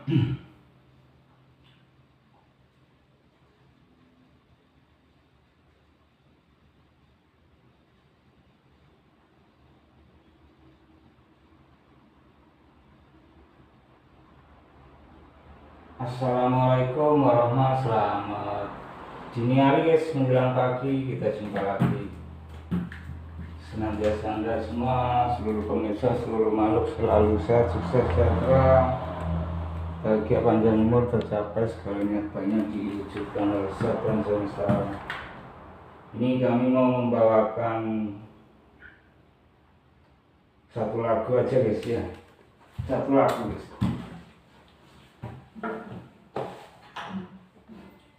Assalamualaikum warahmatullahi wabarakatuh. Selamat dini hari guys, menjelang pagi kita jumpa lagi. Senantiasa Anda semua, seluruh pemirsa, seluruh makhluk selalu sehat, sukses, sejahtera, bahagia, panjang umur, tercapai segala niat baiknya diwujudkan oleh Zat dan semesta. Ini kami mau membawakan satu lagu aja guys ya, satu lagu guys.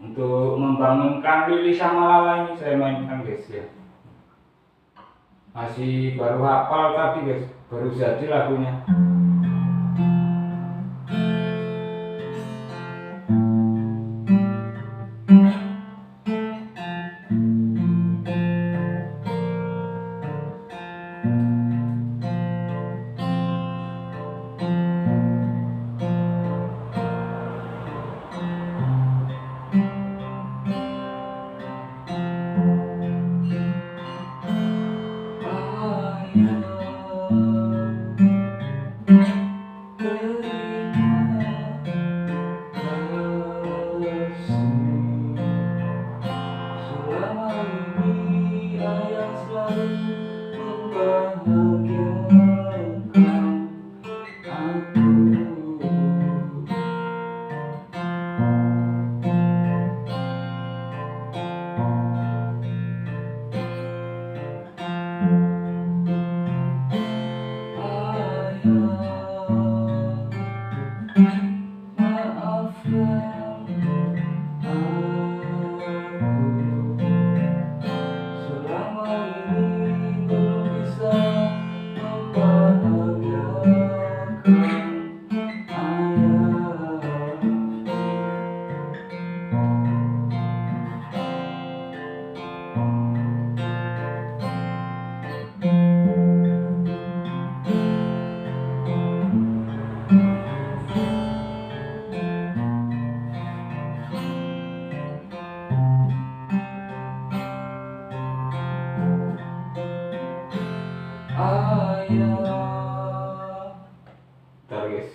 Untuk membangunkan Lili sama Lala ini saya mainkan guys ya. Masih baru hafal tadi guys, baru jadi lagunya. Bentar guys.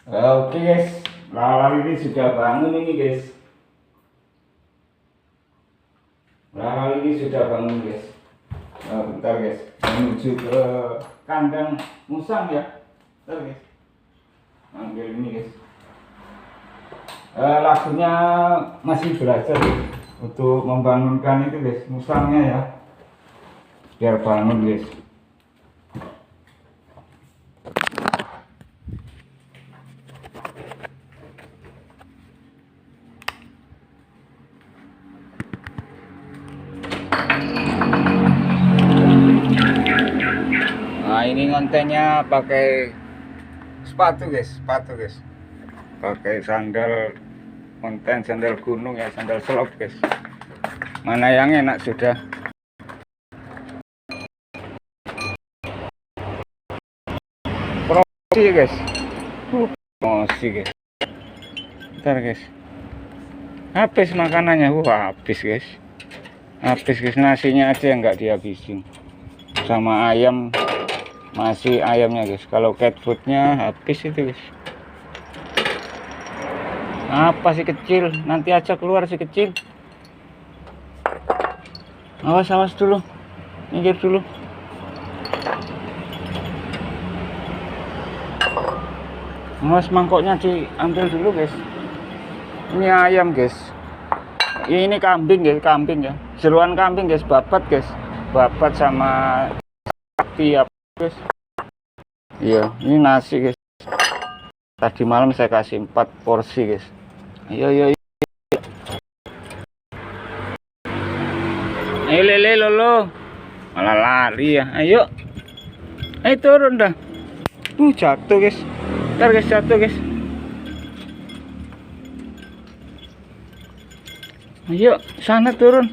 Oke guys, Lala ini sudah bangun ini guys. Lala ini sudah bangun guys. Bentar guys, menuju ke kandang musang ya. Bentar guys, ambil ini guys. Lagunya masih belajar untuk membangunkan itu guys, musangnya ya, biar bangun guys. Nah ini kontennya pakai sepatu guys, pakai sandal konten, sandal gunung ya, sandal selop guys. Mana yang enak sudah. Promosi guys, promosi guys. Bentar guys, habis makanannya, habis guys, nasinya aja yang nggak dihabisin, sama ayam masih ayamnya guys. Kalau cat foodnya habis itu guys. Apa sih kecil, nanti aja keluar si kecil. Awas dulu, minggir dulu. Awas, mangkoknya diambil dulu guys. Ini ayam guys, ini kambing guys, ya, jeruan kambing guys, babat sama sapi apa guys. Iya, ini nasi guys, tadi malam saya kasih 4 porsi guys. Ayo lele lolo, malah lari ya. Ayo turun dah. Jatuh guys, ntar guys, jatuh guys. Ayo sana turun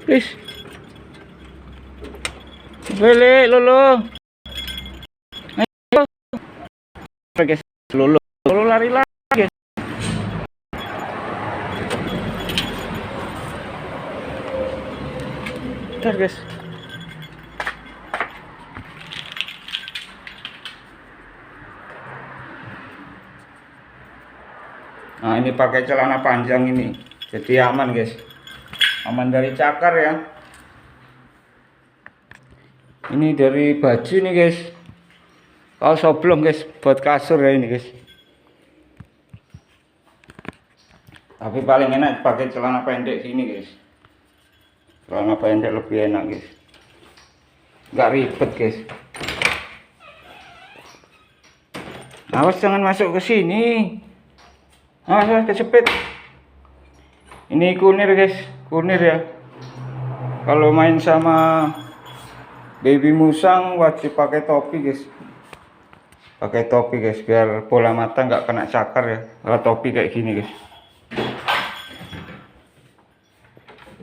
please. Lele lolo, ayo guys, lolo lari guys. Ntar guys, nah ini pakai celana panjang ini, jadi aman guys, aman dari cakar ya. Ini dari baju nih guys, kaos oblong guys, buat kasur ya ini guys. Tapi paling enak pakai celana pendek sini guys. Celana pendek lebih enak guys, nggak ribet guys. Awas jangan masuk ke sini, awas kecepit. Ini kunir guys, kunir ya. Kalau main sama baby musang wajib pakai topi guys, biar bola mata nggak kena cakar ya. Kalau topi kayak gini guys,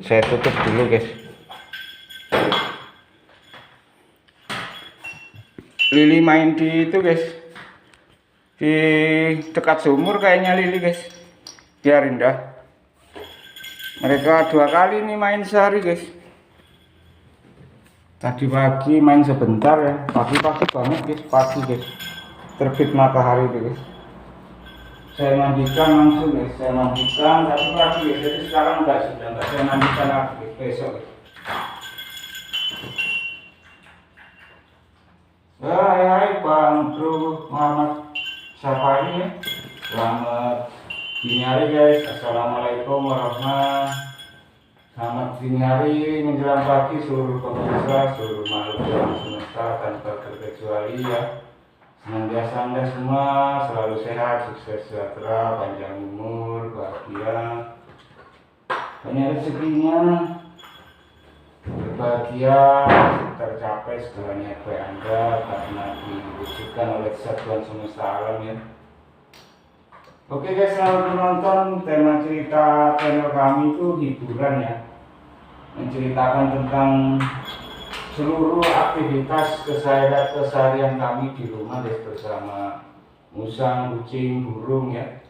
saya tutup dulu guys. Lili main di itu guys, di dekat sumur kayaknya Lili guys, biarin dah. Mereka 2 kali nih main sehari guys. Tadi pagi main sebentar ya, pagi-pagi banget guys, pagi guys, terbit matahari guys. Saya mandikan langsung guys, tapi pagi guys, jadi sekarang sudah saya mandikan lagi guys, besok guys. Hai Bang Bro Muhammad Safari ya, selamat dini hari guys. Assalamualaikum warahmatullahi wabarakatuh. Selamat dini hari menjelang pagi seluruh pemirsa, seluruh makhluk alam semesta tanpa terkecuali ya. Senantiasa Anda semua selalu sehat, sukses, sejahtera, panjang umur, bahagia, banyak rezekinya, berbahagia, tercapai segala niat baik Anda karena diwujudkan oleh Tuhan semesta alam ya. Oke guys, selamat menonton. Tema cerita channel kami itu hiburan ya, menceritakan tentang seluruh aktivitas keseharian kami di rumah guys, bersama musang, kucing, burung ya.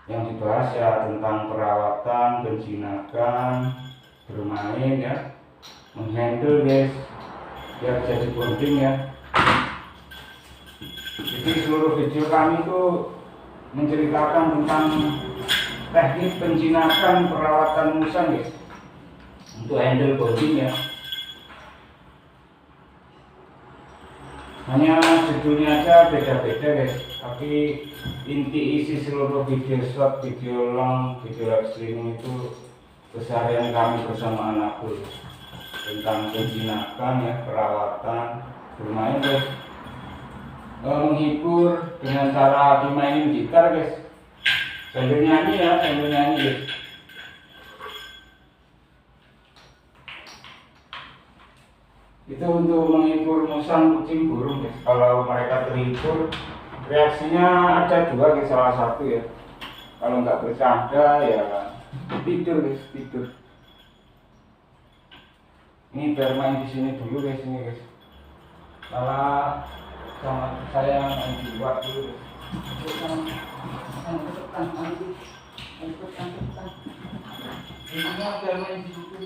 Yang dibahas ya tentang perawatan, penjinakan, bermain ya, menghandle guys, biar jadi bonding ya. Jadi seluruh video kami itu menceritakan tentang teknik penjinakan perawatan musang guys, untuk handle bonding ya. Hanya judulnya aja beda-beda guys, tapi inti isi seluruh video short, video long, video live streaming itu keseharian kami bersama anakku tentang penjinakan ya, perawatan, bermain guys, menghibur dengan cara dimainin gitar guys, sambil nyanyi ya, sambil nyanyi guys. Itu untuk menghibur musang, kucing, burung guys. Kalau mereka terhibur, reaksinya ada dua guys, salah satu ya. Kalau nggak bercanda ya tidur guys, tidur. Ini bermain di sini dulu guys, ini guys. Malah sama saya main di luar dulu guys. Ini bermain di situ.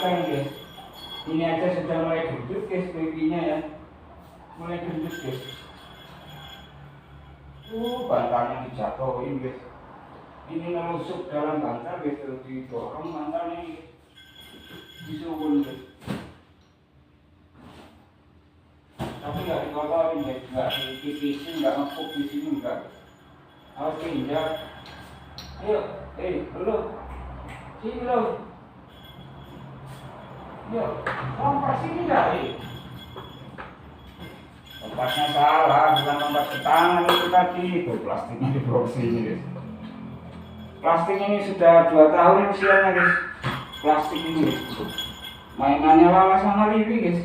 Guys, ini aja sudah mulai gendut guys, babynya ya, mulai gendut guys. Bantalnya dijatuhin guys, ini ngelusuk dalam bantal guys, terus didorong bantalnya guys, disugun guys. Tapi nggak dikotorin guys, nggak dipipisin, nggak ngepuk di sini enggak. Harus diinjak. Ayo, lu, sini lu. Yuk, kompas ini enggak? Kompasnya salah, bukan kompas ke tangan itu tadi. Itu plastiknya di bawah sini guys. Plastik ini sudah 2 tahun usianya guys. Plastik ini guys. Mainannya Lala sama Livi guys.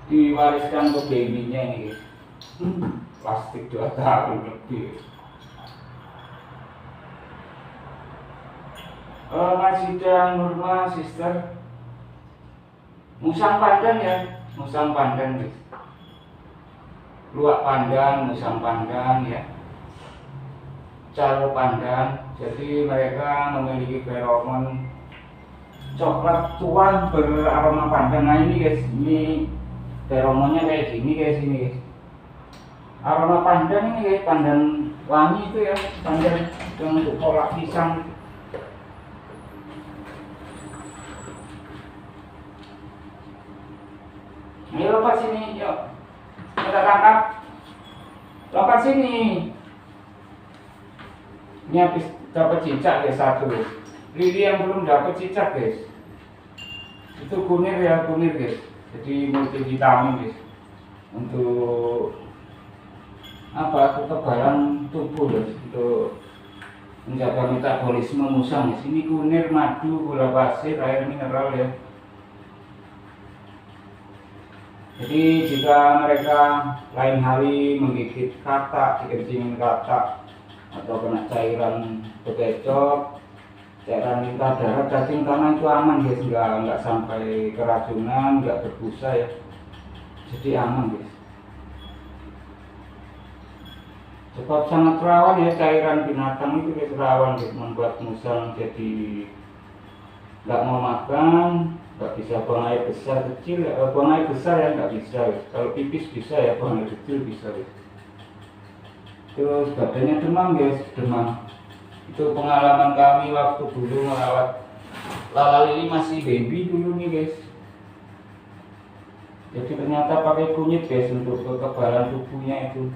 Diwariskan ke babynya ini guys. Plastik 2 tahun lebih. Masjidah Nurma Sister Musang Pandan ya, Musang Pandan guys. Luak pandan, musang pandan ya, calo pandan. Jadi mereka memiliki feromon coklat tua beraroma pandan. Nah ini guys, ini feromonnya kayak gini guys, ini guys. Aroma pandan ini guys, pandan wangi itu ya, pandan yang untuk kolak pisang. Ayo lompat sini, yuk. Kita tangkap. Lompat sini. Ini habis dapat cicak ya 1. lili yang belum dapat cicak guys, itu kunir ya, kunir guys, jadi multivitamin guys, untuk apa, kekebalan tubuh guys, untuk menjaga metabolisme musang guys. Ini kunir, madu, gula pasir, air mineral ya. Jadi jika mereka lain hari menggigit katak, dikencingin katak, atau kena cairan bekecot, cairan lintah darat, cacing tanah, itu aman guys, nggak sampai keracunan, nggak berbusa ya, jadi aman guys. Sebab sangat rawan ya, cairan binatang itu guys, rawan guys, membuat musang jadi nggak mau makan, nggak bisa buang air besar, kecil, buang air besar ya nggak bisa guys. Kalau pipis bisa ya, buang air kecil bisa guys. Terus badannya demam guys, demam. Itu pengalaman kami waktu dulu merawat lala lili masih baby dulu nih guys. Jadi ternyata pakai kunyit guys untuk kekebalan tubuhnya itu,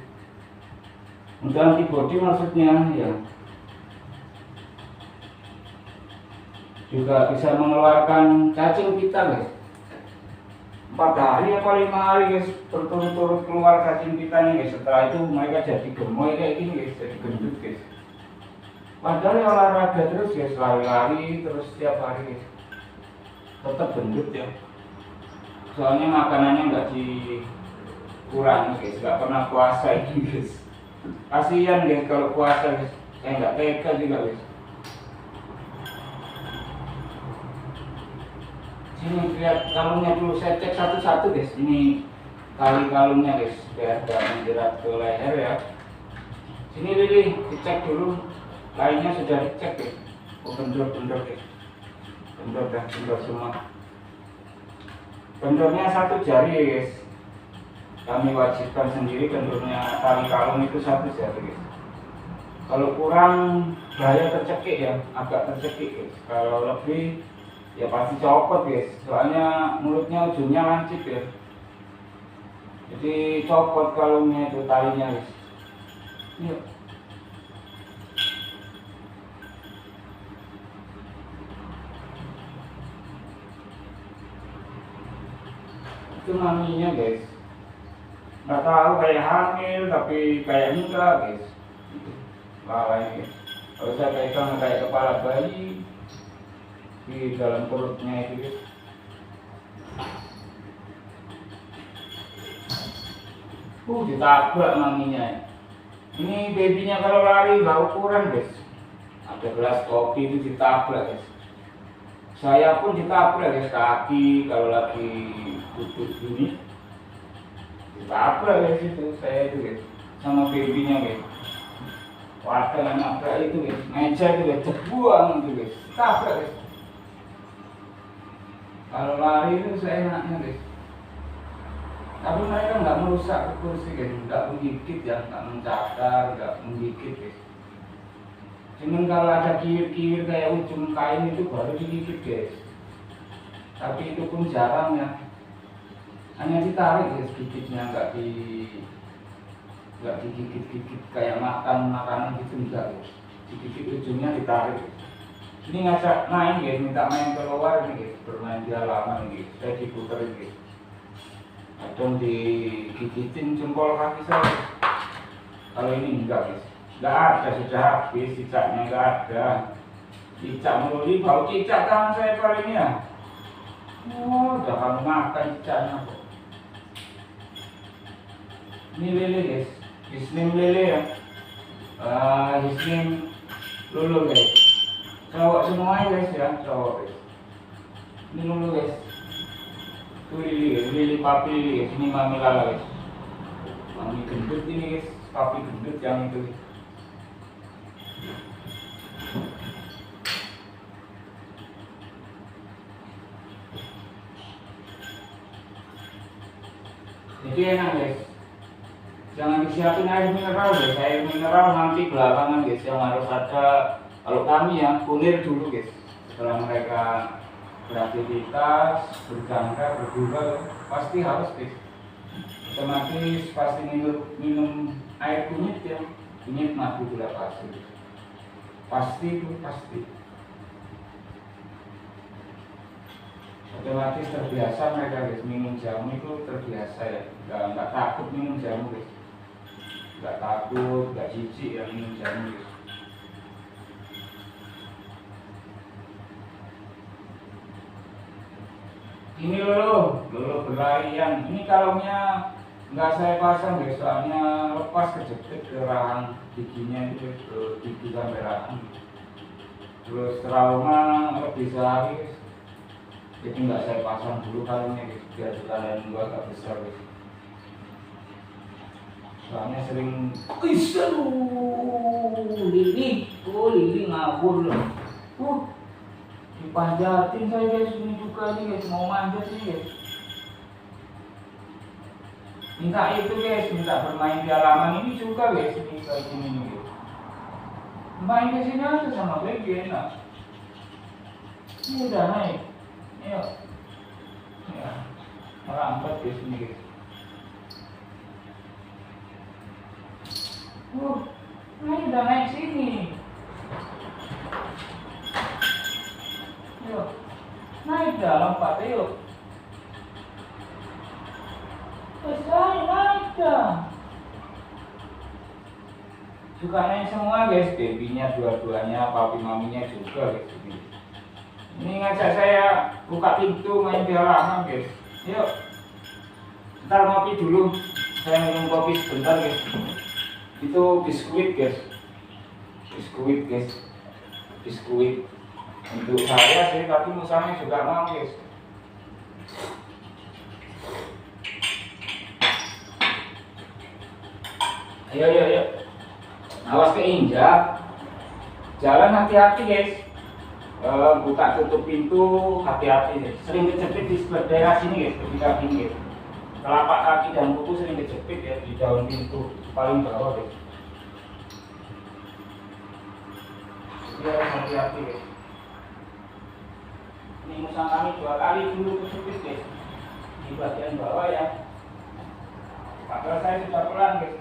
untuk antibodi maksudnya ya. Juga bisa mengeluarkan cacing pita guys. 4 hari apa 5 hari guys berturut-turut keluar cacing pitanya guys. Setelah itu mereka jadi gemoy kayak gini guys, jadi gendut guys. Padahal ya olahraga terus guys, lari-lari terus setiap hari guys, tetap gendut ya. Soalnya makanannya nggak dikurangi guys, nggak pernah puasa ini guys. Kasihan guys kalau puasa guys, saya nggak tega juga guys. Sini lihat kalungnya dulu, saya cek satu-satu guys. Ini tali kalungnya guys, biar gak menjerat ke leher ya. Sini Lili, dicek dulu, lainnya sudah dicek guys. Oh kendor-kendor guys, kendor dah, kendor semua. Kendornya 1 jari guys. Kami wajibkan sendiri kendornya tali kalung itu 1 jari guys. Kalau kurang bahaya tercekik ya, agak tercekik guys. Kalau lebih ya pasti copot guys, soalnya mulutnya ujungnya lancip ya, jadi copot kalungnya itu talinya guys. Yuk. Itu maminya guys, nggak tahu kayak hamil tapi kayak enggak guys. Lalanya guys, kalau saya pegang kayak kepala bayi di dalam perutnya itu guys. Ditabrak maminya. Ini babynya kalau lari nggak ukuran guys. Ada gelas kopi itu ditabrak guys. Saya pun ditabrak guys, kaki kalau lagi duduk gini ditabrak guys itu saya itu guys, sama babynya guys. Warga yang nabrak itu guys, meja itu guys, terbuang itu guys, tabrak guys. Kalau lari itu seenaknya guys, tapi mereka nggak merusak kursi guys, nggak menggigit ya, nggak mencakar, nggak menggigit guys. Cuman kalau ada kiwir-kiwir kayak ujung kain itu baru digigit guys, tapi itu pun jarang ya, hanya ditarik guys gigitnya, nggak digigit-gigit kayak makan makanan gitu enggak guys, digigit ujungnya ditarik guys. Ini ngajak main guys, minta main keluar nih guys, bermain di halaman guys, saya diputerin guys. Kadang digigitin jempol kaki saya. Kalau ini enggak guys, enggak ada, sudah habis cicaknya, enggak ada. Cicak meluli, bau cicak tangan saya kali ini ya. Oh, udah kamu makan cicaknya kok. Ini lele guys, hisnim lele ya. Hisnim lulu guys. Cowok semuanya guys ya, cowok guys. Ini dulu guys, itu lili guys, lili papi lili guys. Ini mami lala guys, mami gendut ini guys, papi gendut yang itu guys. Jadi enak guys, jangan disiapin air mineral guys, air mineral nanti belakangan guys, yang harus ada. Kalau kami ya, kunir dulu guys. Setelah mereka beraktivitas, berjangka, bergurau, pasti harus guys. Otomatis pasti minum air kunyit ya. Kunyit madu gula pasir. Pasti itu, pasti. otomatis terbiasa mereka guys, minum jamu itu terbiasa ya, nggak takut minum jamu guys, nggak takut, nggak jijik ya minum jamu guys. Ini loh berlarian. Ini kalaunya nggak saya pasang guys, soalnya lepas kejepit ke rahang giginya itu ke gigi sampai rahang. Terus trauma lebih sehari guys. Jadi nggak saya pasang dulu kalungnya guys, biar kalian gua agak besar guys. Soalnya sering lili ngabur loh. Dipanjatin saya guys, ini juga nih guys, mau manjat nih guys. Minta itu guys, minta bermain di halaman ini juga guys, ini kayak gini nih guys. Main ke sini aja sama baby enak. Ini udah naik. Ayo. Ya. Merambat guys ini guys. Ini udah naik sini. Ayo. Naik dah, lompat ayo. Naik dah. Suka naik semua guys, babynya dua-duanya, papi maminya juga guys. Ini ngajak saya buka pintu main di halaman guys. Yuk. Ntar ngopi dulu. Saya minum kopi sebentar guys. Itu biskuit guys. Biskuit untuk saya sih, tapi musangnya juga mau guys. Ayo. Awas keinjak. Jalan hati-hati guys. Buka tutup pintu hati-hati guys. Sering kejepit di sebelah daerah sini guys, di kaki guys. Telapak kaki dan kuku sering kejepit ya di daun pintu paling bawah guys. Jadi harus hati-hati guys. Ini musang kami 2 kali dulu kejepit guys, di bagian bawah ya. Padahal saya sudah pelan guys.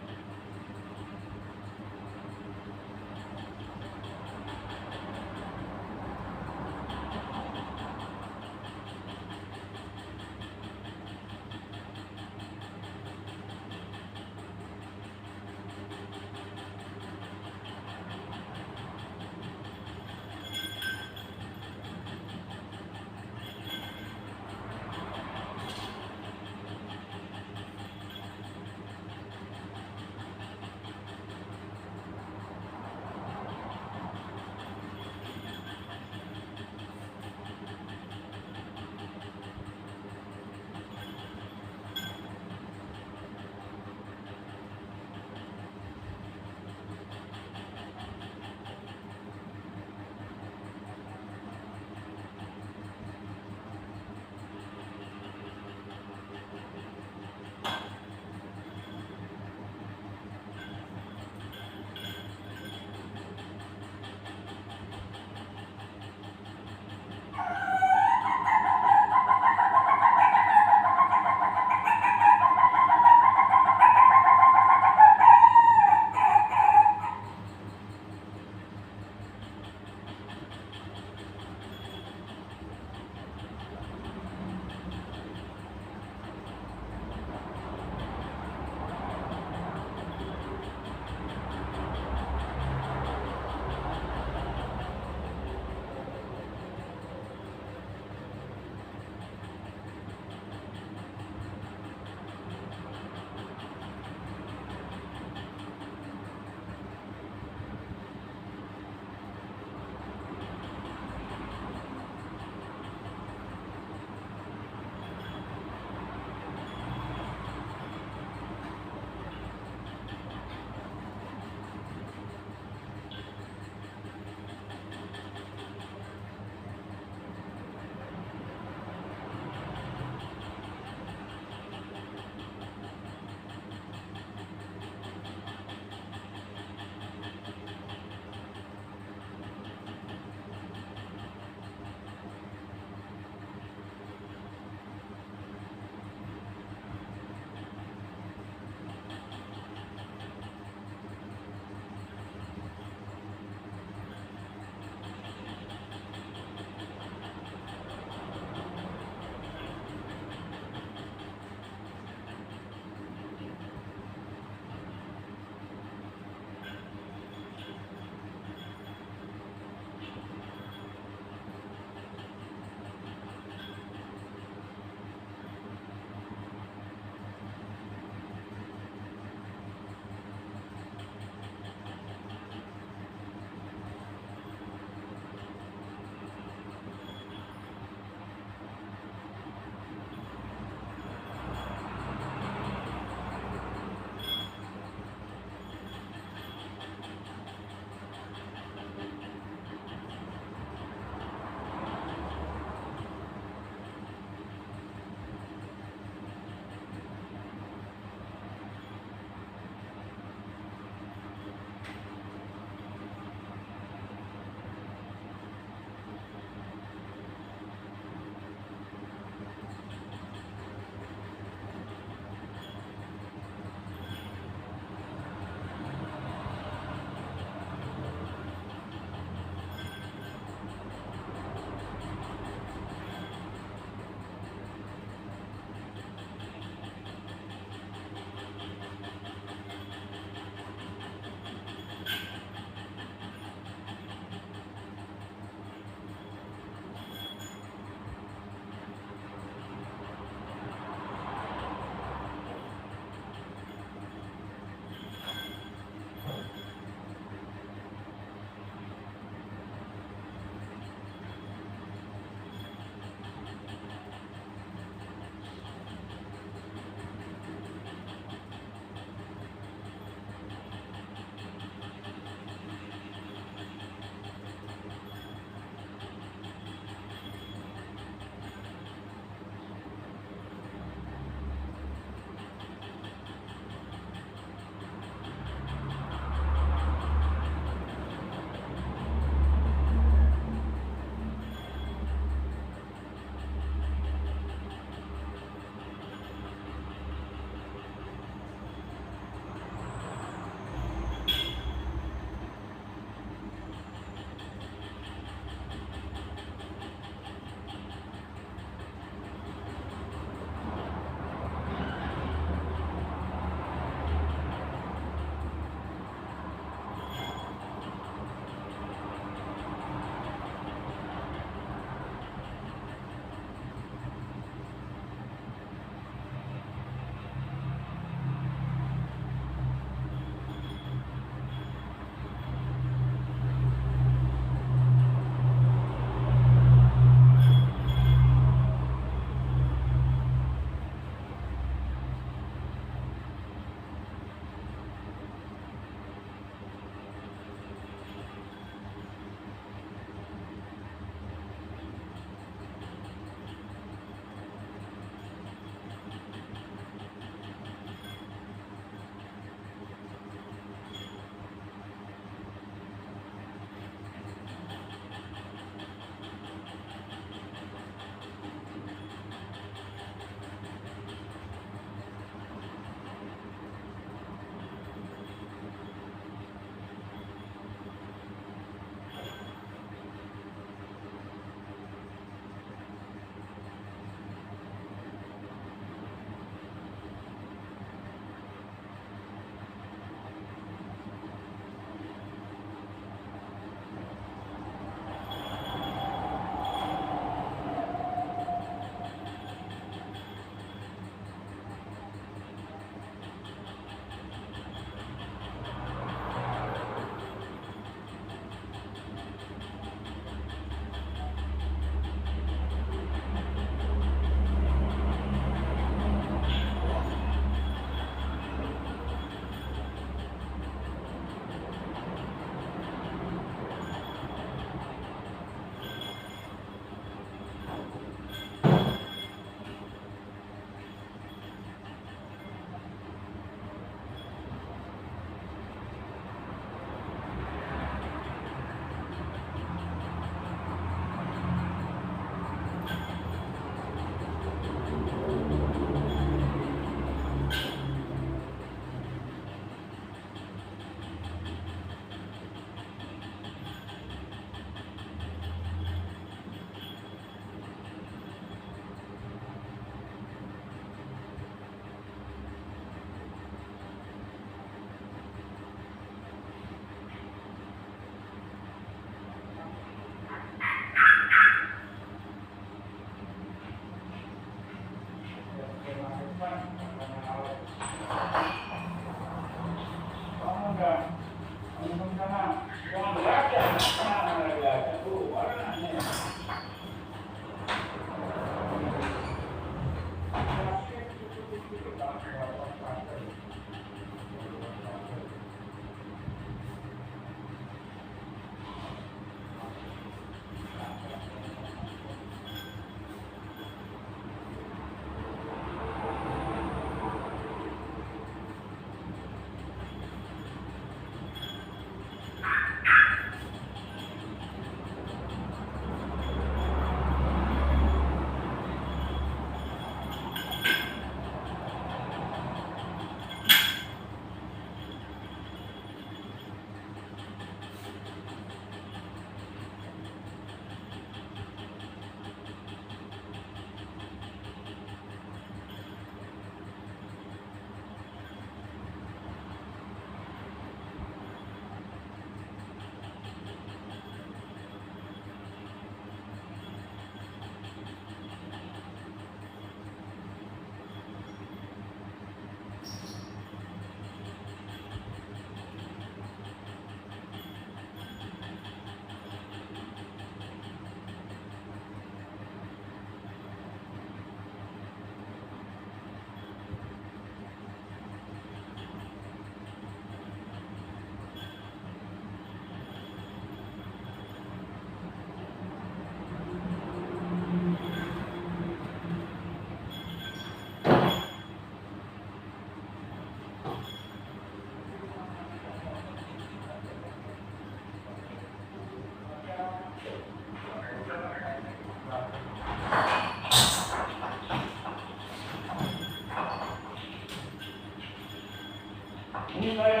Ini saya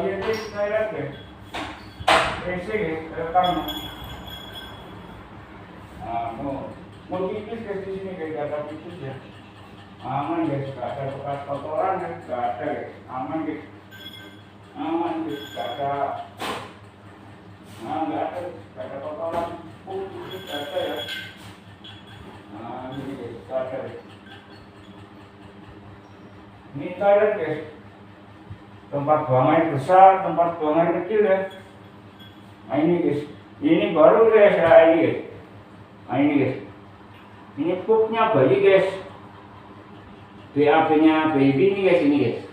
ini saya rekam. Mau pipis ke sini kayak ada pipis ya. Aman guys, gak ada bekas kotoran ya, gak ada guys. Aman guys, gak ada. Gak ada kotoran. Pipis gak ada ya. Ini guys, gak ada guys. Ini toilet guys. Tempat buang air besar, tempat buang air kecil ya. Nah ini guys, ini baru guys ya ini guys. Nah ini guys, ini pupnya bayi guys. BAB-nya baby ini guys, ini guys.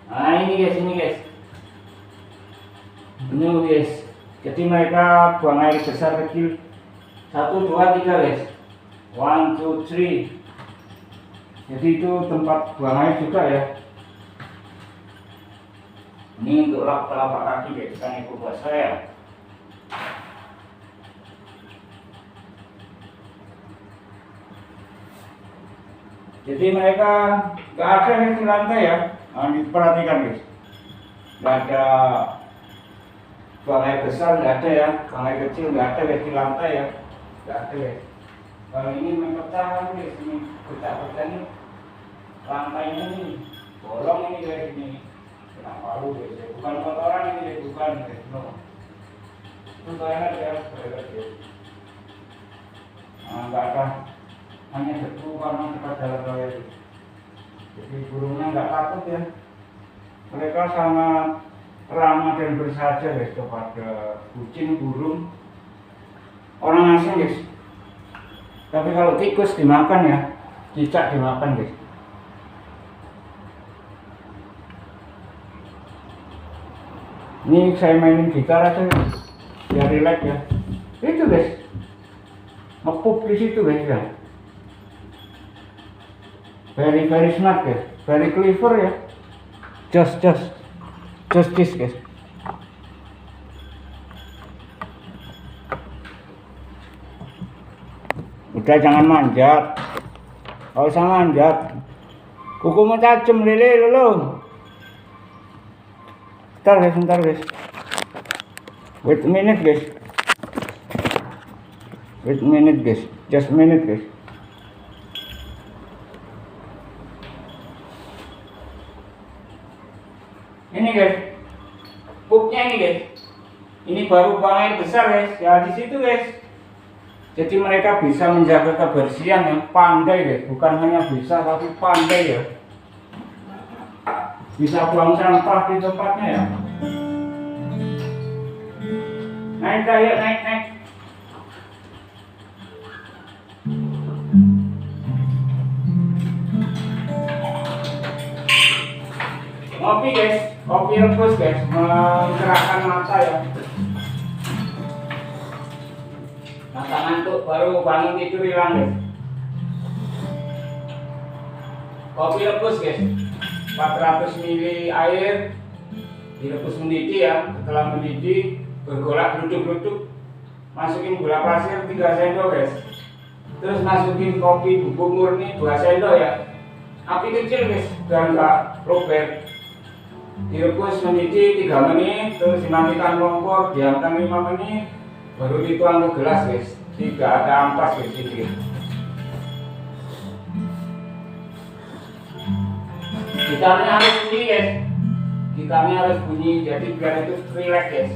Nah ini guys, ini guys. Ini guys. Jadi mereka buang air besar kecil 1, 2, 3 guys. 1, 2, 3. Jadi itu tempat buang air juga ya. Ini untuk telapak kaki guys, kan ibu buat saya. Jadi mereka nggak ada yang di lantai ya. Nah, diperhatikan guys. Nggak ada buang air besar, nggak ada ya. Buang air kecil nggak ada guys di lantai ya. Nggak ada guys. Kalau ini mempecah guys, ini pecah-pecah ini lantainya ini bolong ini guys ini. Kena palu guys, bukan kotoran ini, bukan guys, no. Itu toilet ya, toilet guys. Nah, nggak ada, hanya debu karena dekat dalam toilet. Jadi burungnya nggak takut ya. Mereka sangat ramah dan bersahaja guys kepada kucing, burung, orang asing guys. Tapi kalau tikus dimakan ya, cicak dimakan guys. Ini saya mainin gitar aja biar relax ya. Itu guys, ngepup di situ guys ya. Very smart guys, very clever ya. Just this guys. Udah jangan manjat, kalau usah manjat. Kukumu tajam lele lo. Bentar guys. Wait a minute guys. Just a minute guys. Ini guys, pupnya ini guys. Ini baru buang air besar guys. Ya di situ guys. Jadi mereka bisa menjaga kebersihan yang pandai ya, bukan hanya bisa tapi pandai ya. Bisa buang sampah di tempatnya ya. Naik ayo, naik. Ngopi guys, kopi rebus guys, mencerahkan mata ya. Mata ngantuk baru bangun tidur hilang guys. Kopi rebus guys, 400 ml air direbus mendidih ya. Setelah mendidih bergolak geruduk-geruduk, masukin gula pasir 3 sendok guys. Terus masukin kopi bubuk murni 2 sendok ya. Api kecil guys, biar nggak lobek. Direbus mendidih 3 menit, terus dimatikan kompor, diamkan 5 menit, baru dituang ke gelas guys. Tidak ada ampas guys ini. Gitarnya harus bunyi guys. Gitarnya harus bunyi, jadi biar itu relax guys.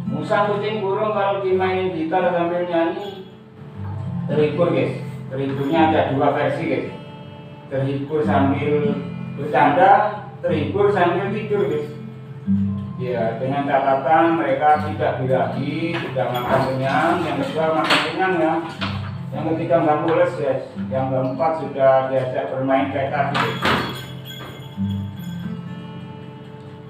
Musang kucing burung kalau dimainin gitar sambil nyanyi terhibur guys. Terhiburnya ada 2 versi guys. Terhibur sambil bercanda, terhibur sambil tidur guys. Ya, dengan catatan mereka tidak birahi, tidak makan kenyang. Yang kedua makan kenyang ya. Yang ketiga nggak pules guys. Yang keempat sudah diajak bermain kayak tadi guys.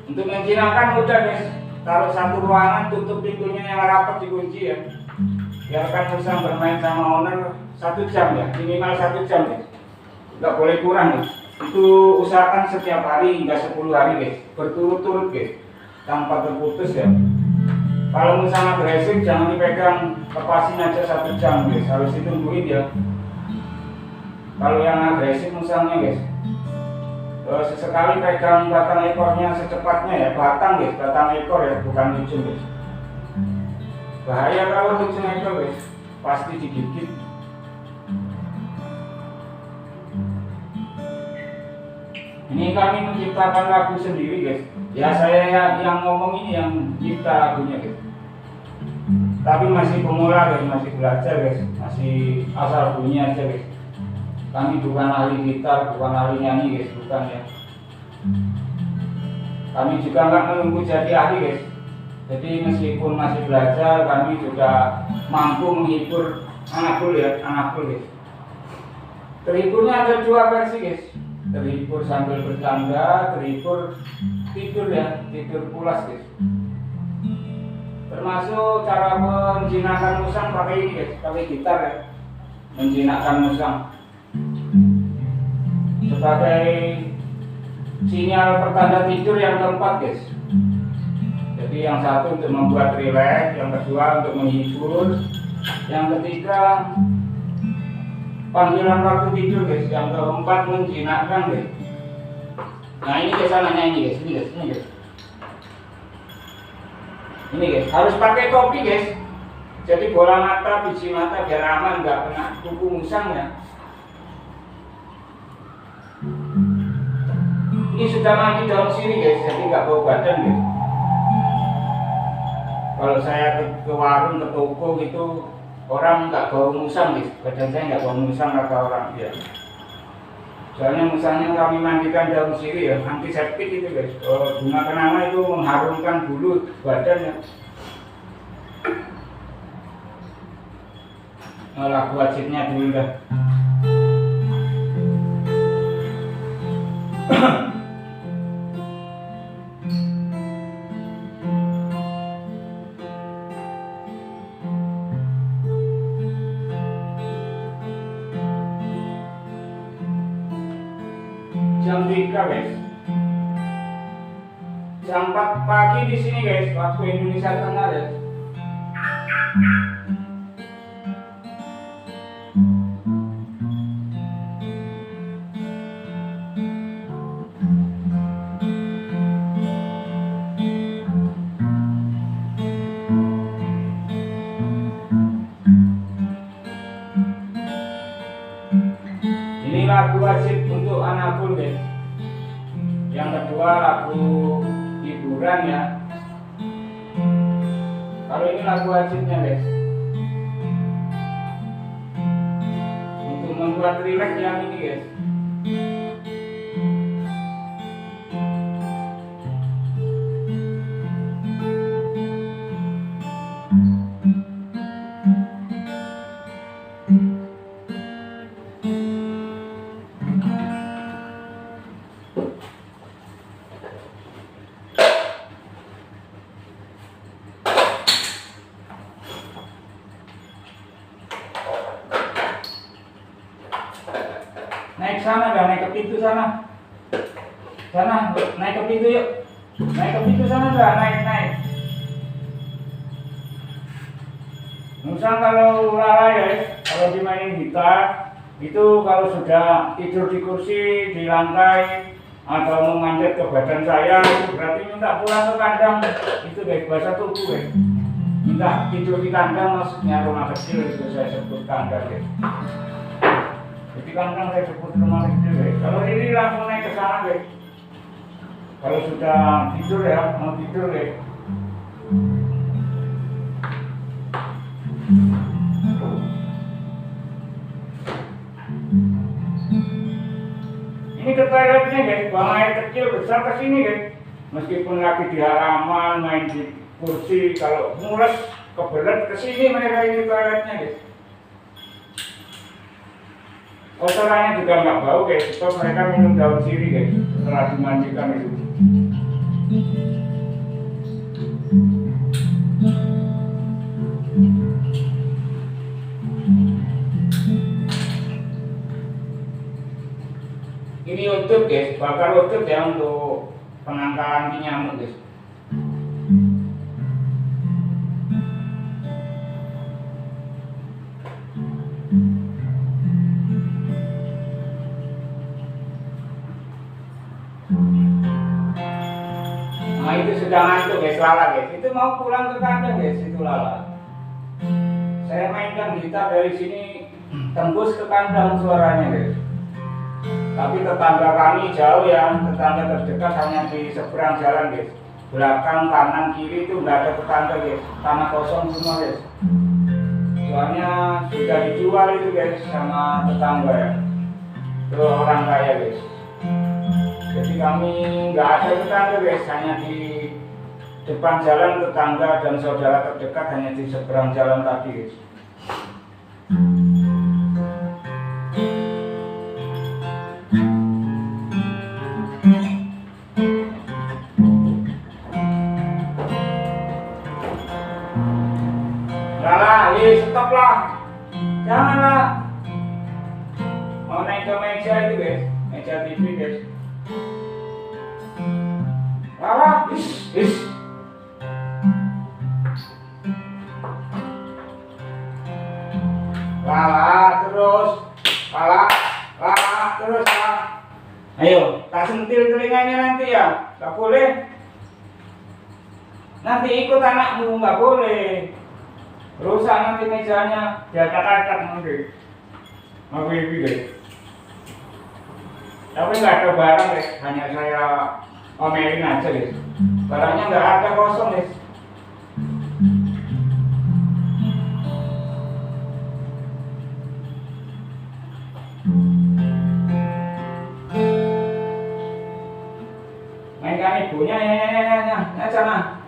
Untuk menjinakkan mudah guys. Taruh satu ruangan, tutup pintunya yang rapat, dikunci ya. Biarkan musang bermain sama owner 1 jam ya, minimal 1 jam guys. Nggak boleh kurang guys. Itu usahakan setiap hari hingga 10 hari guys, berturut-turut guys, tanpa terputus ya. Kalau musang agresif jangan dipegang, lepasin aja 1 jam guys, harus ditungguin ya. Kalau yang agresif musangnya guys, sesekali pegang batang ekornya secepatnya ya, batang guys, batang ekor ya, bukan ujung guys. Bahaya kalau ujung ekor guys, pasti digigit. Ini kami menciptakan lagu sendiri guys. Ya saya yang ngomong ini yang cipta lagunya guys. Tapi masih pemula guys, masih belajar guys, masih asal bunyi aja guys. Kami bukan ahli gitar, bukan ahli nyanyi guys, bukan ya. Kami juga nggak menunggu jadi ahli guys. Jadi meskipun masih belajar, kami juga mampu menghibur anakku ya, anakku guys. Terhiburnya ada 2 versi guys. Terhibur sambil bercanda, terhibur tidur ya, tidur pulas guys. Termasuk cara menjinakkan musang pakai ini guys, pakai gitar ya. Menjinakkan musang sebagai sinyal pertanda tidur yang keempat guys. Jadi yang satu untuk membuat rileks, yang kedua untuk menghibur, yang ketiga panggilan waktu tidur guys, yang keempat menjinakkan guys. Nah ini guys anaknya ini guys, ini guys. Ini guys, harus pakai topi guys. Jadi bola mata, biji mata biar aman, nggak kena kuku musang ya. Ini sudah mandi daun sirih guys, jadi nggak bau badan guys. Kalau saya ke warung, ke toko gitu, orang nggak bau musang guys, badan saya nggak bau musang kata orang ya. Soalnya musangnya kami mandikan daun sirih ya, antiseptik itu guys. Bunga kenanga itu mengharumkan bulu badan ya. Lagu wajibnya dulu dah. Jam 3 guys, jam 4 pagi di sini guys, waktu Indonesia Tengah guys. Ini lagu wajib untuk anak pun guys. Yang kedua lagu hiburan ya. Kalau ini lagu wajibnya guys. membuat rileks yang ini guys. Naik sana dah, naik ke pintu sana. Sana, naik ke pintu yuk. Naik ke pintu sana dah, naik. Misal kalau Lala ya, kalau dimainin gitar, itu kalau sudah tidur di kursi, di lantai, atau memanjat ke badan saya, itu berarti minta pulang ke kandang. Itu guys, bahasa tubuh guys. Minta tidur di kandang, maksudnya rumah kecil itu saya sebut kandang guys. Jadi kandang saya sebut rumah kecil guys. Kalau ini langsung naik ke sana guys. Kalau sudah tidur ya, mau tidur guys. Ini ke toiletnya guys, buang air kecil besar ke sini guys. Meskipun lagi di halaman, main di kursi, kalau mules kebelet ke sini mereka ini toiletnya guys. Kotorannya juga nggak bau guys, sebab mereka minum daun sirih guys setelah dimandikan itu. Ini utut guys, bakar utut ya untuk penangkalan nyamuk guys. Nah itu sudah ngantuk guys, Lala guys. Itu mau pulang ke kandang guys, itu Lala. Saya mainkan gitar dari sini tembus ke kandang suaranya guys. Tapi tetangga kami jauh ya, tetangga terdekat hanya di seberang jalan guys. Belakang, kanan, kiri itu nggak ada tetangga guys, tanah kosong semua guys. Soalnya sudah dijual itu guys sama tetangga ya, itu orang kaya guys. Jadi kami nggak ada tetangga guys, hanya di depan jalan tetangga dan saudara terdekat hanya di seberang jalan tadi guys. Lala, stop lah, janganlah. Mau naik ke meja itu guys, meja TV guys. Lala, is. Lala terus, Lala terus lah. Ayo, tak sentil telinganya nanti ya, nggak boleh. Nanti ikut anakmu, nggak boleh. Rusak nanti mejanya, diacak-acak nanti. Mau ini guys. Tapi nggak ada barang guys, hanya saya omelin aja guys. Barangnya nggak ada, kosong guys. Mainkan ibunya ya sana.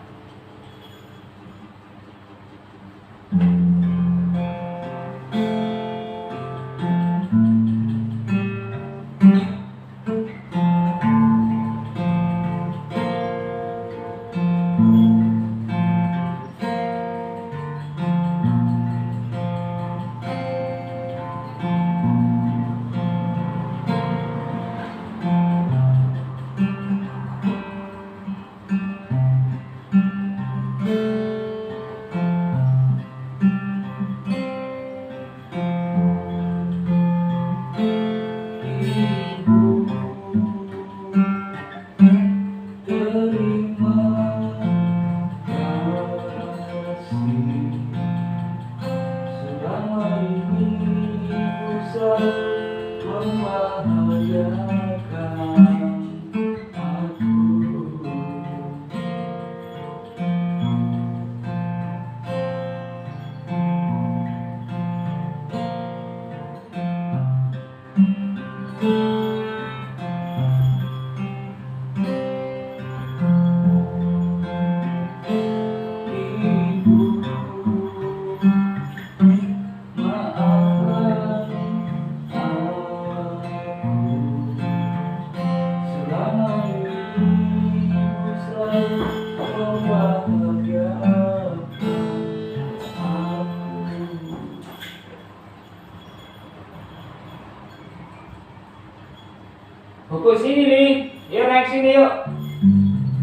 Buku sini nih, yuk naik sini yuk.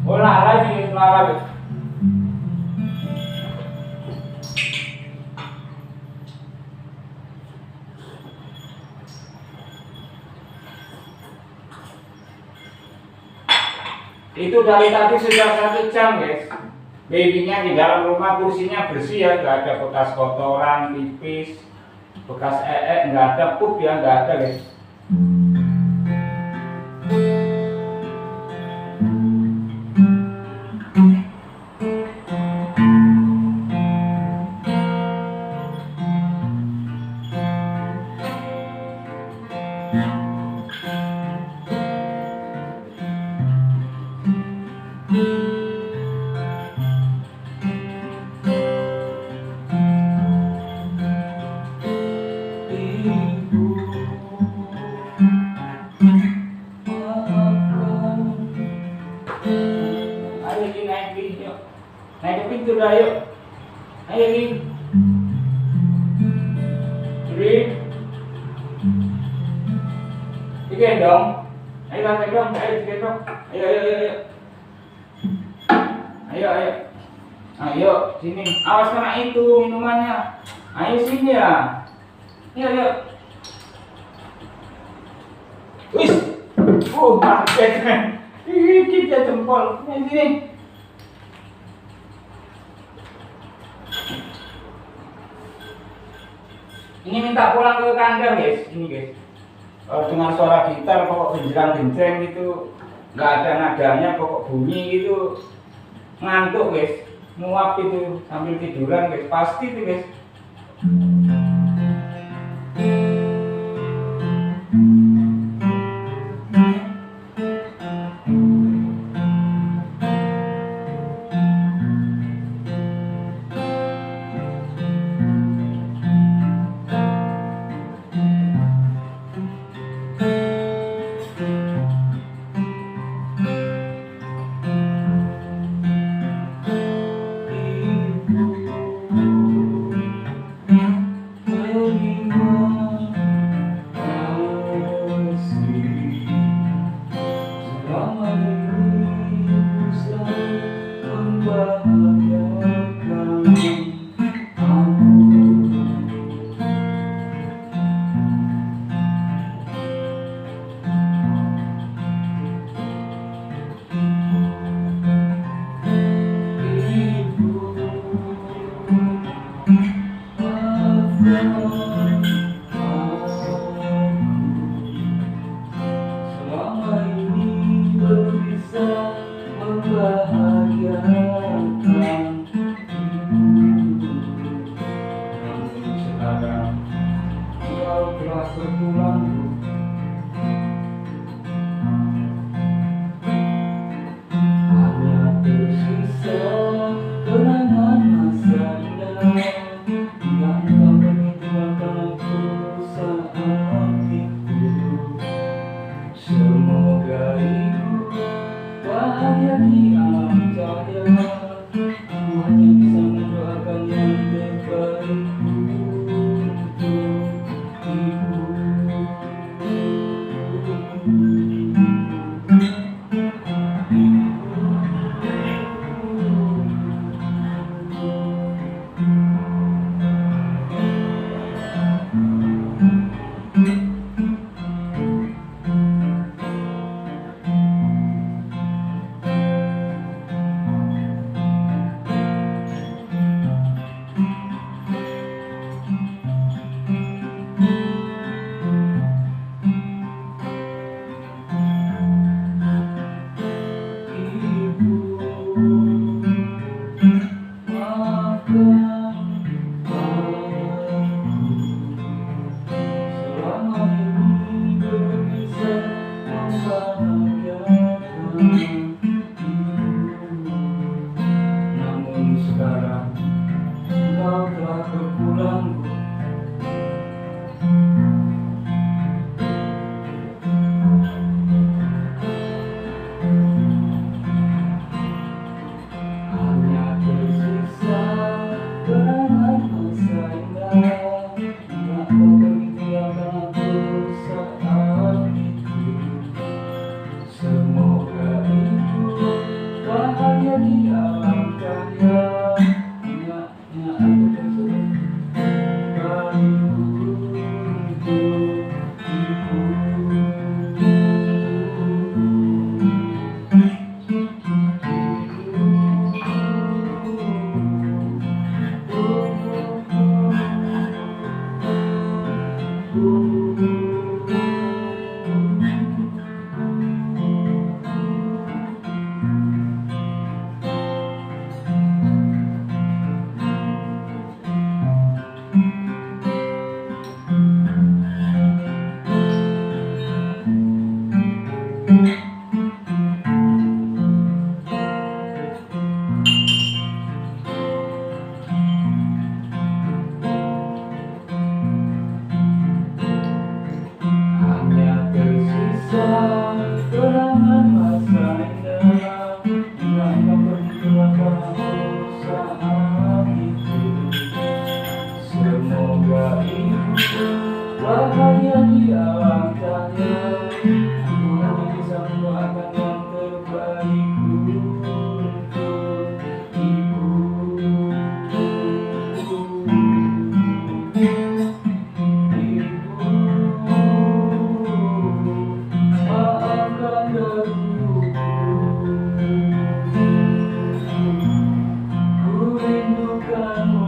Olah lagi. Itu dari tadi sudah 1 jam guys. Babynya di dalam rumah, kursinya bersih ya, nggak ada bekas kotoran, pipis, bekas nggak ada, pup ya, nggak ada guys. Ayo Lin, naik Lin, yuk. Naik ke pintu dah, yuk. Ayo Lin. Lin. Digendong. Ayo gendong, digendong. Ayo. Ayo, sini. Awas kena itu minumannya. Ayo sini ya. Yuk. Wis. Kaget. Kita jempol. Sini. Ini minta pulang ke kandang guys. Ini guys. Dengan suara gitar pokok genjreng gitu, nggak ada nadanya, pokok bunyi gitu, ngantuk guys, nguap itu sambil tiduran guys, pasti itu guys. Hanya tersisa kenangan masa indah yang memperjuangkan saat itu. Semoga itu bahagia di alam tanya. Tuhan bisa mendoakan yang terbaik untuk ibu. Maafkan dahulu, ku rindukanmu.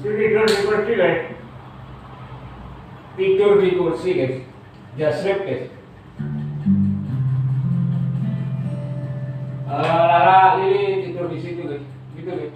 Tidur di kursi guys, tidur di kursi guys, just sleep guys. Lala Lili tidur di situ guys, gitu guys.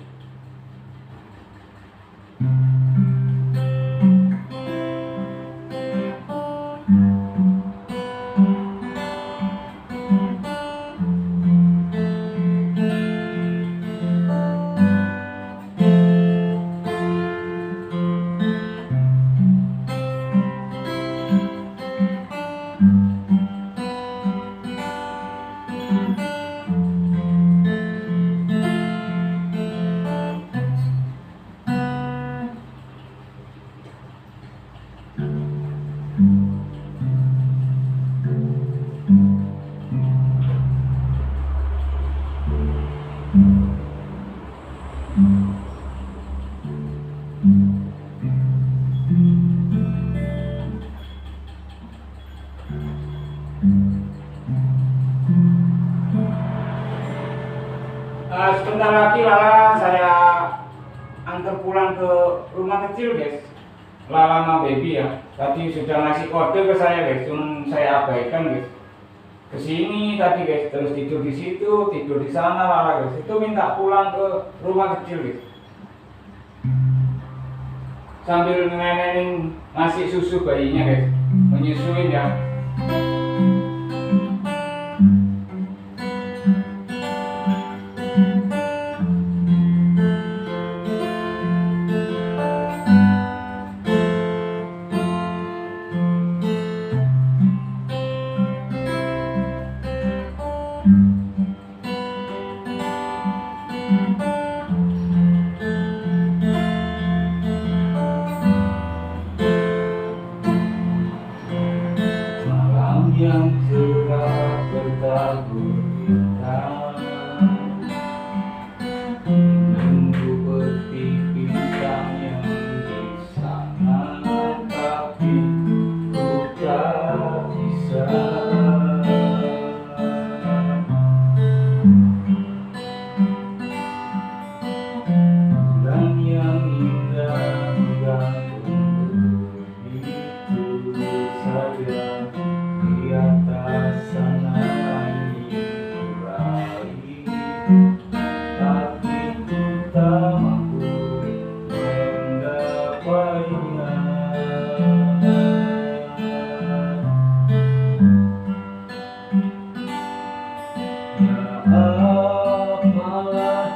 Sebentar lagi Lala saya antar pulang ke rumah kecil guys. Lala sama baby ya. Tadi sudah ngasih kode ke saya guys, cuman saya abaikan guys. Kesini tadi guys, terus tidur di situ, tidur di sana Lala guys. Itu minta pulang ke rumah kecil guys. Sambil nenenin ngasih susu bayinya guys, menyusuin ya. Yang cerah bertabur hitam, menunggu peti pisang yang di sana, tapi ku tak bisa.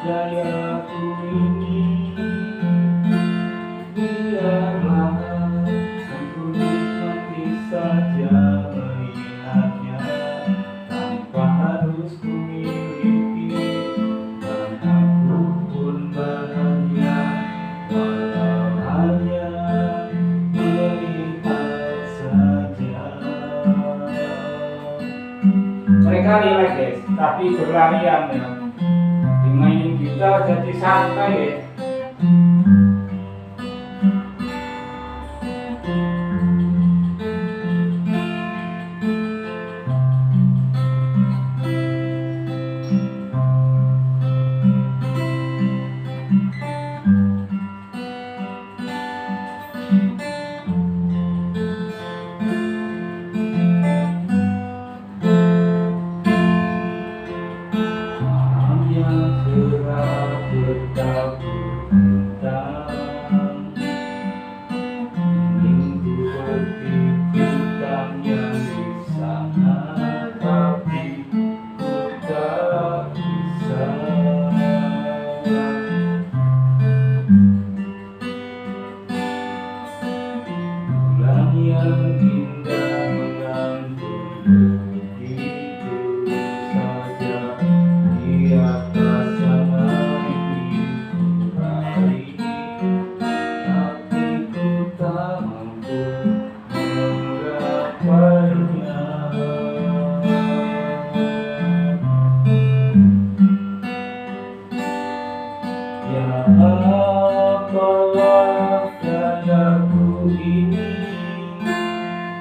Gayaku ini biarlah aku nikmati saja melihatnya tanpa harus kumiliki, dan aku pun bahagia walau hanya melihat saja. Mereka relax guys, tapi berlarian ya. Dimainin gitar jadi santai ya. Apalah dayaku ini,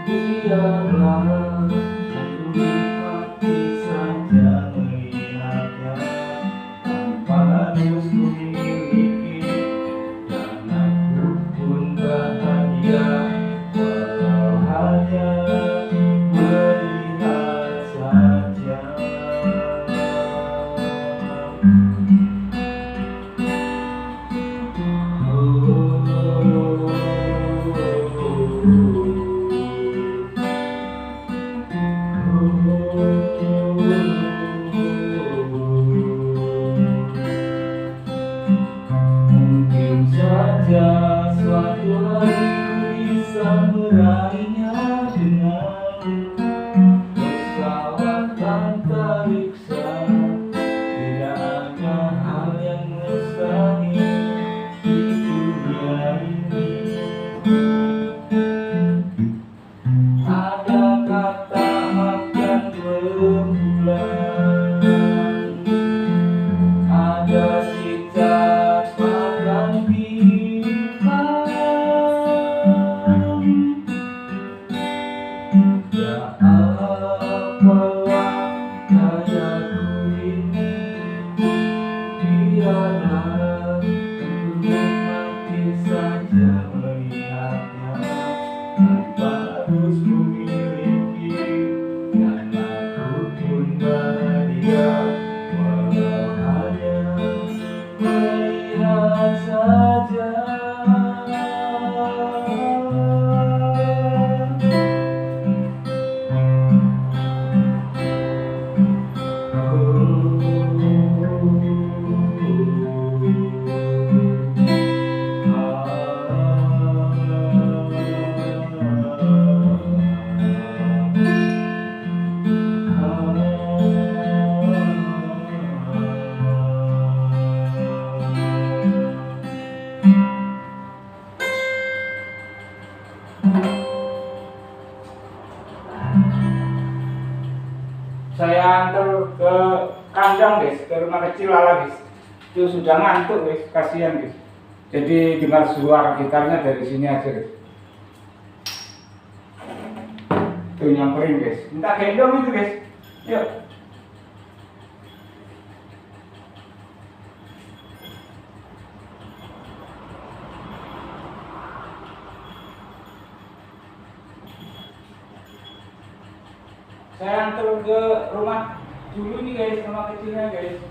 biarlah aku nikmati saja melihatnya tanpa harus kumiliki, dan aku pun bahagia walau hanya melihat saja. Mungkin saja suatu hari bisa meraihnya dengan pesawat antariksa. Tidak ada hal yang mustahil di dunia ini. Ada kata makan rembulan, ada cicak makan bintang. Ya apalah dayaku ini, biarlah aku nikmati saja melihatnya tanpa harus kumiliki, dan aku pun bahagia walau hanya melihat saja. Saya antar ke kandang guys, ke rumah kecil Lala guys. Itu sudah ngantuk guys, kasihan guys. Jadi dengar suara gitarnya dari sini aja guys. Tuh nyamperin guys, minta gendong itu guys. Yuk. Saya antar ke rumah dulu nih guys, rumah kecilnya guys.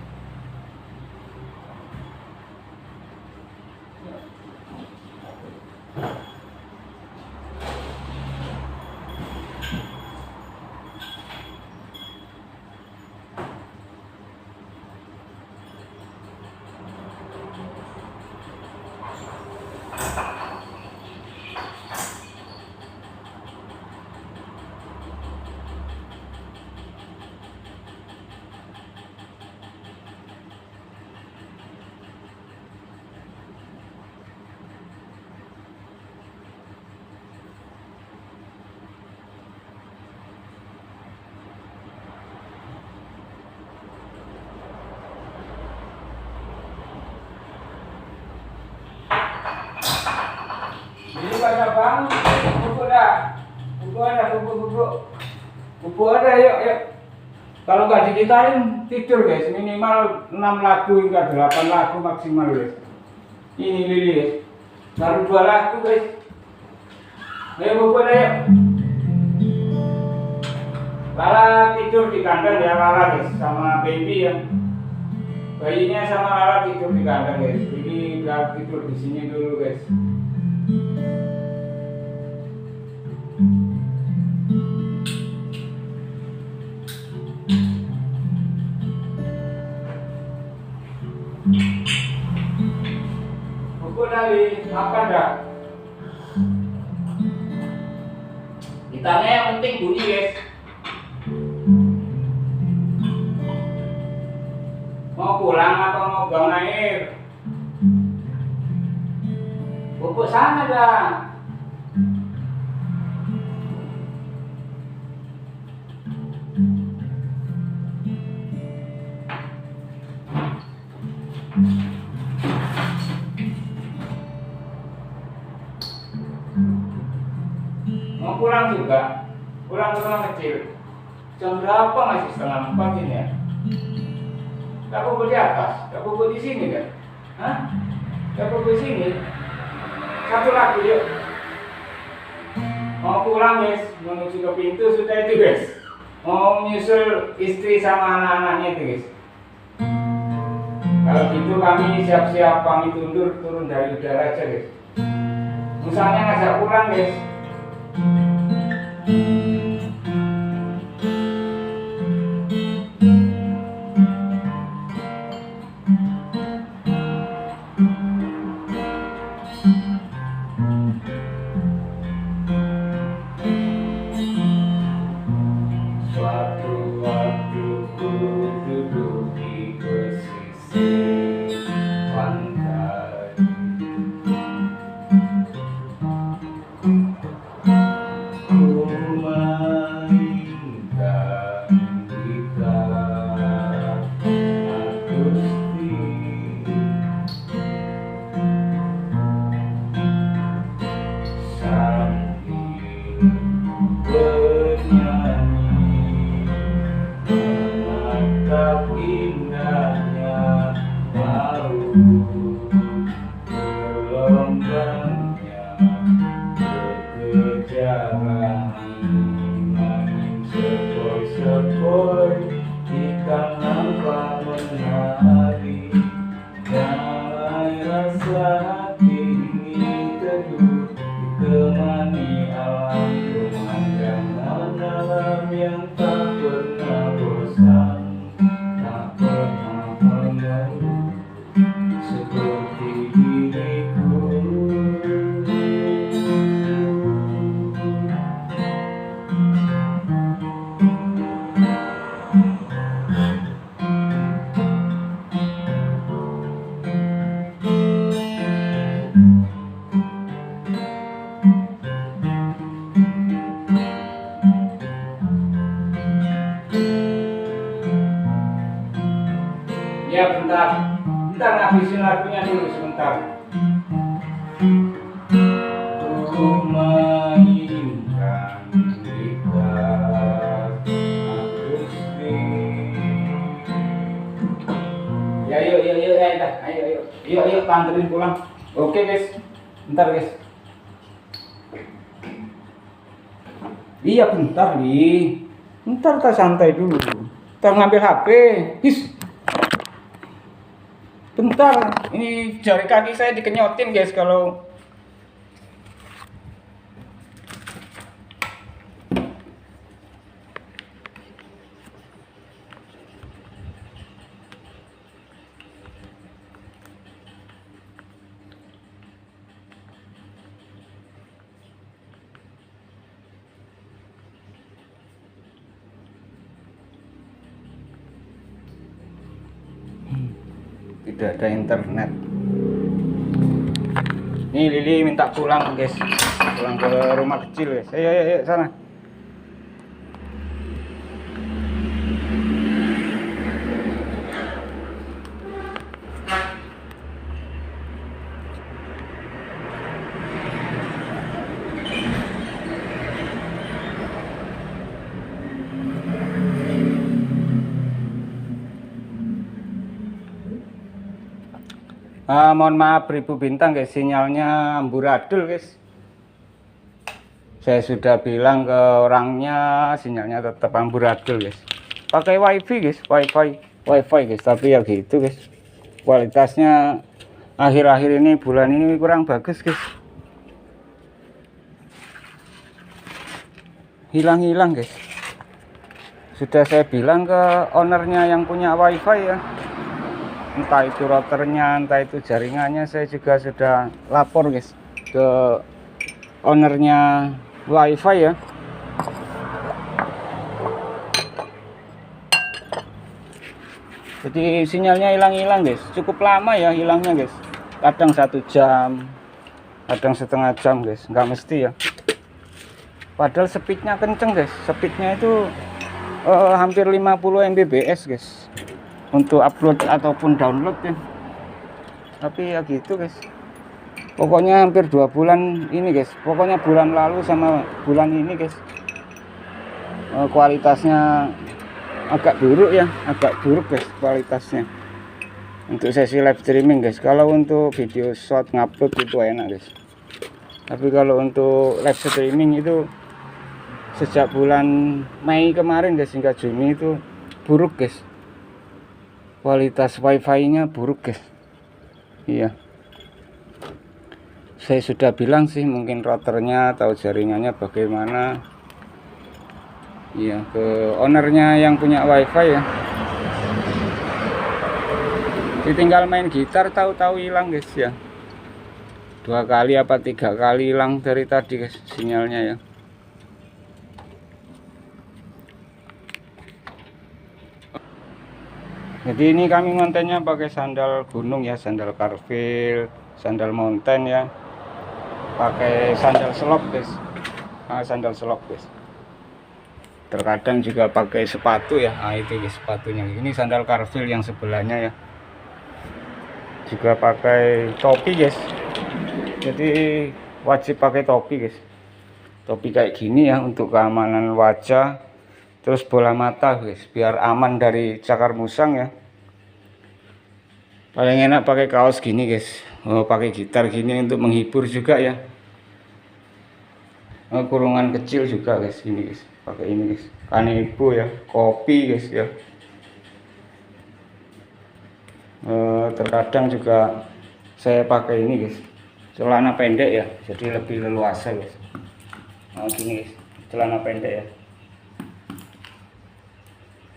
basah banget. Bubuk dah. Bubuk ada, bubuk ada, yuk. Kalau nggak digitarin tidur guys, minimal 6 lagu hingga 8 lagu maksimal guys. Ini Lili guys, baru 2 lagu guys. Ayo bubuk ada yuk. Lala tidur di kandang ya Lala guys, sama baby ya. Bayinya sama Lala tidur di kandang guys. Ini biar tidur di sini dulu guys. Buku dari makan dah. Ditanya yang penting bunyi guys. Mau pulang atau mau buang air? Bubuk sana dah. Mau pulang juga? Pulang ke rumah kecil. Jam berapa masih 3:30 ini ya? Gak bubuk di atas, gak bubuk di sini kan? Hah? Gak bubuk di sini. Satu lagi yuk. Mau pulang guys, menuju ke pintu sudah itu guys. Mau nyusul istri sama anak-anaknya itu guys. Kalau gitu kami siap-siap pamit undur, turun dari udara aja guys. Misalnya ngajak pulang guys. Suatu waktu ku duduk di pesisir pantai, ku mainkan gitar akustik sambil bernyanyi, menatap indahnya laut, gelombangnya berkejaran, angin sepoi-sepoi, ikan nampak menari, damai rasa hati ini teduh, ditemani alam pemandangan alam yang tak pernah bosan, tak pernah mengeluh, seperti diriku. Ya bentar ngabisin lagunya dulu sebentar. Ku mainkan gitar akustik. Ya yuk ayo anterin pulang. Oke guys, bentar guys. Iya bentar nih, bentar kita santai dulu. Kita ngambil HP. Bentar, ini jari kaki saya dikenyotin guys kalau tidak ada internet. Nih Lili minta pulang guys, pulang ke rumah kecil guys. Ayo sana. Mohon maaf Ribu Bintang guys, sinyalnya amburadul guys. Saya sudah bilang ke orangnya, sinyalnya tetap amburadul guys. Pakai wifi guys, wifi guys, tapi ya gitu guys. Kualitasnya akhir-akhir ini, bulan ini kurang bagus guys. Hilang-hilang guys. Sudah saya bilang ke ownernya yang punya wifi ya, entah itu routernya, entah itu jaringannya, saya juga sudah lapor guys ke ownernya wifi ya. Jadi sinyalnya hilang-hilang guys, cukup lama ya hilangnya guys, kadang 1 jam, kadang setengah jam guys, nggak mesti ya. Padahal speednya kenceng guys, speednya itu hampir 50 Mbps guys untuk upload ataupun download ya. Tapi ya gitu guys, pokoknya hampir 2 bulan ini guys, pokoknya bulan lalu sama bulan ini guys, kualitasnya agak buruk ya, agak buruk guys kualitasnya untuk sesi live streaming guys. Kalau untuk video short ngupload itu enak guys, tapi kalau untuk live streaming itu sejak bulan Mei kemarin guys hingga Juni itu buruk guys, kualitas wifi nya buruk guys. Iya, saya sudah bilang sih, mungkin routernya atau jaringannya bagaimana ya, ke ownernya yang punya wifi ya. Ditinggal main gitar tahu-tahu hilang guys ya, 2 kali apa 3 kali hilang dari tadi guys sinyalnya ya. Jadi ini kami ngontennya pakai sandal gunung ya, sandal Carvel, sandal mountain ya, pakai sandal slop guys, sandal slop guys. Terkadang juga pakai sepatu ya, itu guys sepatunya. Ini sandal Carvel yang sebelahnya ya, juga pakai topi guys. Jadi wajib pakai topi guys, topi kayak gini ya untuk keamanan wajah, terus bola mata guys, biar aman dari cakar musang ya. Paling enak pakai kaos gini guys, pakai gitar gini untuk menghibur juga ya. Kurungan kecil juga guys, ini guys, pakai ini guys, kanebo ya, kopi guys ya. Terkadang juga saya pakai ini guys, celana pendek ya, jadi lebih leluasa guys. Gini guys, celana pendek ya,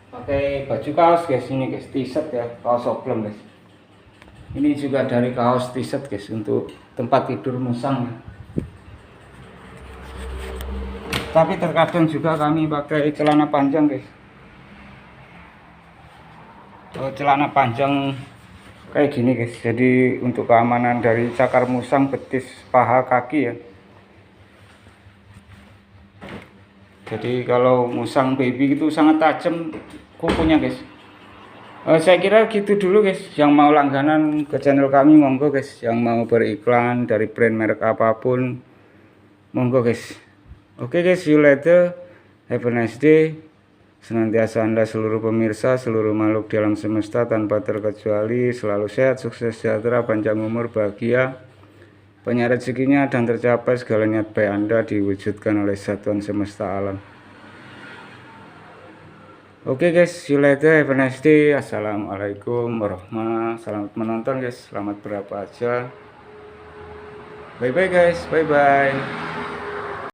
pakai baju kaos guys, ini guys, t-shirt ya, kaos oblong guys. Ini juga dari kaos t-shirt guys untuk tempat tidur musang ya. Tapi terkadang juga kami pakai celana panjang guys, celana panjang kayak gini guys, jadi untuk keamanan dari cakar musang, betis, paha, kaki ya. Jadi kalau musang baby itu sangat tajam kukunya guys. Saya kira gitu dulu guys. Yang mau langganan ke channel kami monggo guys, yang mau beriklan dari brand merek apapun monggo guys. Oke guys, see you later, have a nice day. Senantiasa Anda seluruh pemirsa, seluruh makhluk di alam semesta tanpa terkecuali selalu sehat, sukses, sejahtera, panjang umur, bahagia, banyak rezekinya, dan tercapai segala niat baik Anda diwujudkan oleh satuan semesta alam. Oke guys, see you later, have a nice day. Assalamualaikum warahmatullahi wabarakatuh. Selamat menonton guys, selamat berapa aja. Bye bye guys, bye bye.